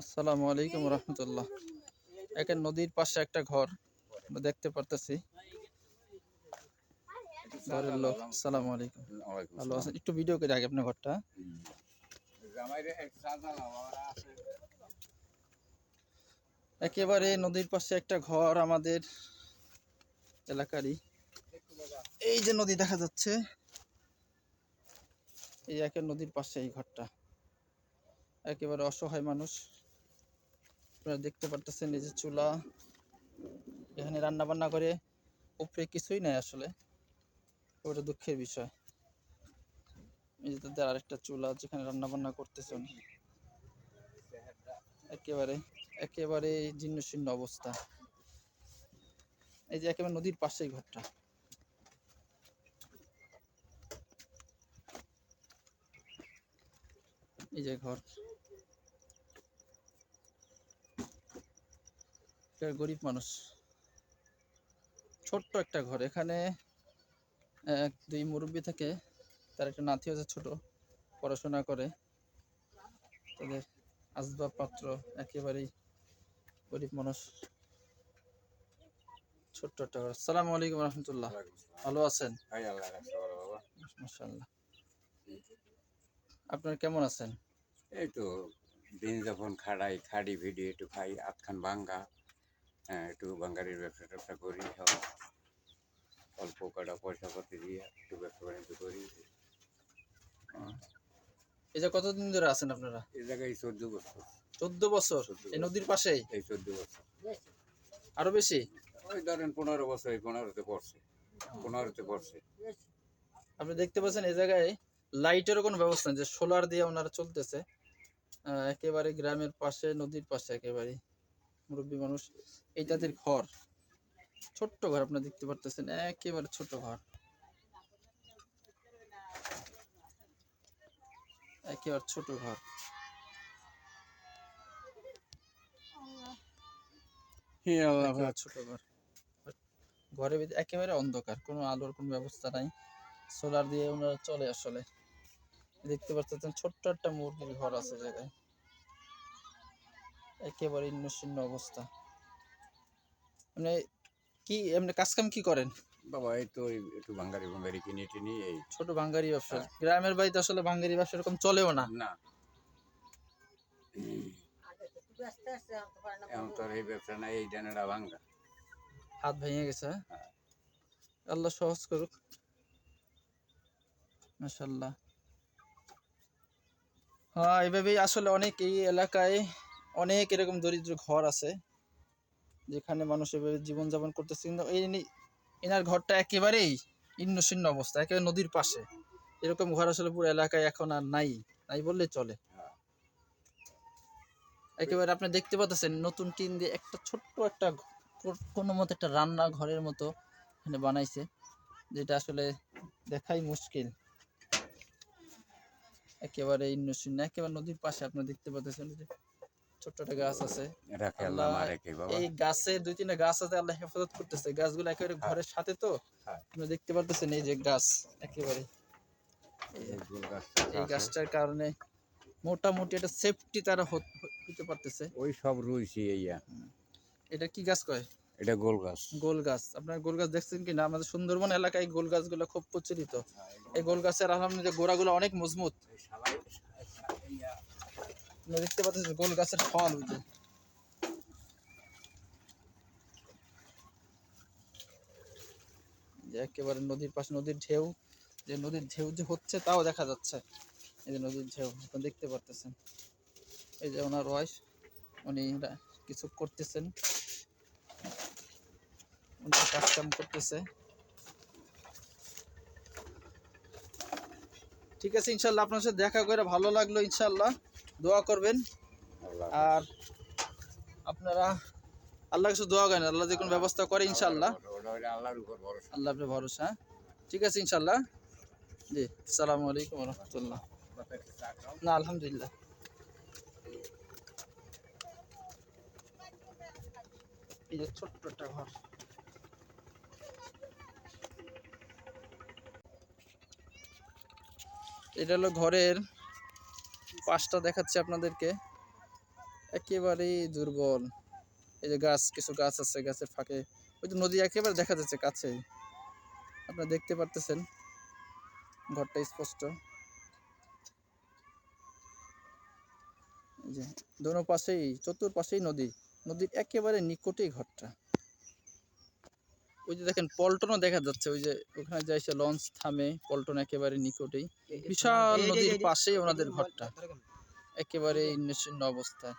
আসসালামু আলাইকুম রহমতুল্লাহ। এখানে নদীর পাশে একটা ঘর আমরা দেখতে পারতেছি। ঘরের লোক আসসালামু আলাইকুম, ভালো আছেন? একটু ভিডিও করে আগে আপনার ঘরটা। একেবারে নদীর পাশে একটা ঘর আমাদের এলাকারই। এই যে নদী দেখা যাচ্ছে, এই একের নদীর পাশে এই ঘরটা। একেবারে অসহায় মানুষ, আপনারা দেখতে পারতেছেন। এই যে চুলা, এখানে রান্না বান্না করে, উপরে কিছুই নাই আসলে, ওটা দুঃখের বিষয়। এই যে তাদের আরেকটা চুলা যেখানে রান্না বান্না করতেছেন। একেবারে একেবারে জীর্ণ শীর্ণ অবস্থা। এই যে একেবারে নদীর পাশেই ঘরটা। এই যে ঘর, গরিব মানুষ, ছোট্ট একটা ঘর। এখানে এক দুই মুরব্বী থাকে, তার একটা নাতি আছে ছোট, পড়াশোনা করে। তাদের আসবাবপত্র একেবারেই গরিব মানুষ, ছোট্ট একটা ঘর। আসসালামু আলাইকুম রহমতুল্লাহ, ভালো আছেন? মাশাআল্লাহ। আপনারা কেমন আছেন? এই তো দিন যখন খাড়ি ভিডি একটু খাই, আধখান ভাঙ্গা, একটু বাঙ্গারির ব্যবসা ট্যাবসা করি, সব অল্প কটা পয়সা পাতি দিয়ে একটু ব্যবসা বাণিজ্য করি। এই যে কতদিন ধরে আছেন আপনারা এই জায়গায় 14 বছর। 14 বছর এই নদীর পাশেই? এই 14 বছর, আরো বেশি? ওই ধরেন 15 বছর, এই 15তে পড়ছে, 15তে পড়ছে। আপনি দেখতে পাচ্ছেন এই জায়গায় লাইটেরও কোনো ব্যবস্থা নেই, যে সোলার দিয়ে ওনারা চলতেছে। একেবারে গ্রামের পাশে, নদীর পাশে, একেবারে মুরব্বী মানুষ। এই তাদের ঘর, ছোট্ট ঘর, আপনারা দেখতে পারতেছেন, একেবারে ছোট ঘর, একেবারে ছোট ঘর। ছোট ঘর, ঘরের ভিতরে একেবারে অন্ধকার, কোনো আলোর কোনো ব্যবস্থা নাই। সোলার দিয়ে ওনারা চলে আসলে। দেখতে পাচ্ছেন ছোট্ট একটা মুরগির ঘর আছে জায়গায়, একেবারে ইন্নশিন্ন অবস্থা। মানে কি এমনি কাজ কাম কি করেন? বাবা এই তো একটু বাঙ্গারি কিনে টিনি, এই ছোট ভাঙ্গারি ব্যবসা। গ্রামের বাড়িতে আসলে ভাঙ্গারি ব্যবসা এরকম চলেও না। না, এখন তো আর এই ব্যবসা নাই, এই ডানেরা ভাঙ্গা, হাত ভেঙে গেছে। আল্লাহ সহজ করুক, মাশাআল্লাহ। হ্যাঁ, এভাবেই আসলে অনেক এই এলাকায় অনেক এরকম দরিদ্র ঘর আছে, যেখানে মানুষ এভাবে জীবনযাপন করতেছে। কিন্তু এনার ঘরটা একেবারেই ইন্নশিন্ন অবস্থা, একেবারে নদীর পাশে। এরকম ঘর আসলে পুরো এলাকায় এখন আর নাই, নাই বললেই চলে। একেবারে আপনি দেখতে পাচ্ছেন নতুন টিন দিয়ে একটা ছোট্ট একটা কোনো মতো একটা রান্না ঘরের মতো এখানে বানাইছে, যেটা আসলে দেখাই মুশকিল। একেবারে ইন্নশিন্ন, একেবারে নদীর পাশে। আপনি দেখতে পাচ্ছেন যে ছোট্ট একটা গাছ আছে। আল্লাহ এই গাছে দুই তিনটা গাছ আছে, আল্লাহ হেফাজত করতেছে। গাছগুলো একেবারে ঘরের সাথে, তো আপনি দেখতে পারতেছেন এই যে গাছ, একেবারে এই গাছটার কারণে মোটামুটি একটা সেফটি তারা হতে পারতেছে। ওই সব রুইছি। এটা কি গাছ কয়? এটা গোল গাছ। গোল গাছ। আপনার গোল গাছ দেখছেন কিনা? আমাদের সুন্দরবন এলাকায় গোল গাছগুলো খুব প্রচলিত। এই গোল গাছের আলহামদুলিল্লাহ গোড়াগুলো অনেক মজবুত। দেখতে পাচ্ছেন গোল গাছের ফল, যে একেবারে নদীর পাশে নদীর ঢেউ, যে নদীর ঢেউ যে হচ্ছে তাও দেখা যাচ্ছে। এই যে নদীর ঢেউ আপনি দেখতে পারতেছেন। এই যে ওনার ওয়াইফ, উনি কিছু করতেছেন, উনি কাজ কাম করতেছে। ঠিক আছে, ইনশাল্লাহ আপনার সাথে দেখা করে ভালো লাগলো। ইনশাল্লাহ দোয়া করবেন, আর আপনারা আল্লাহ কাছে দোয়া করেন, আল্লাহ যে কোনো ব্যবস্থা করে ইনশাল্লাহ। আল্লাহ আপনার ভরসা। ঠিক আছে ইনশাল্লাহ। জি, আসসালামু আলাইকুম রহমতুল্লাহ। না, আলহামদুলিল্লাহ। এই যে ছোট্ট একটা ঘর, এটা হলো ঘরের পাশটা দেখাচ্ছি আপনাদেরকে, একেবারেই দুর্বল। এই যে গাছ, কিছু গাছ আছে, গাছের ফাঁকে ওই যে নদী একেবারে দেখা যাচ্ছে কাছে, আপনারা দেখতে পারতেছেন ঘরটা স্পষ্ট। এই যে দোনো পাশেই, চতুর্পাশেই নদী, নদীর একেবারে নিকটেই ঘরটা। ওই যে দেখেন পল্টনও দেখা যাচ্ছে, ওই যে ওখানে যাইছে লঞ্চ থামে, পল্টন একেবারে নিকটেই, বিশাল নদীর পাশেই ওনাদের ঘরটা, একেবারে নিশ্চিহ্ন অবস্থায়।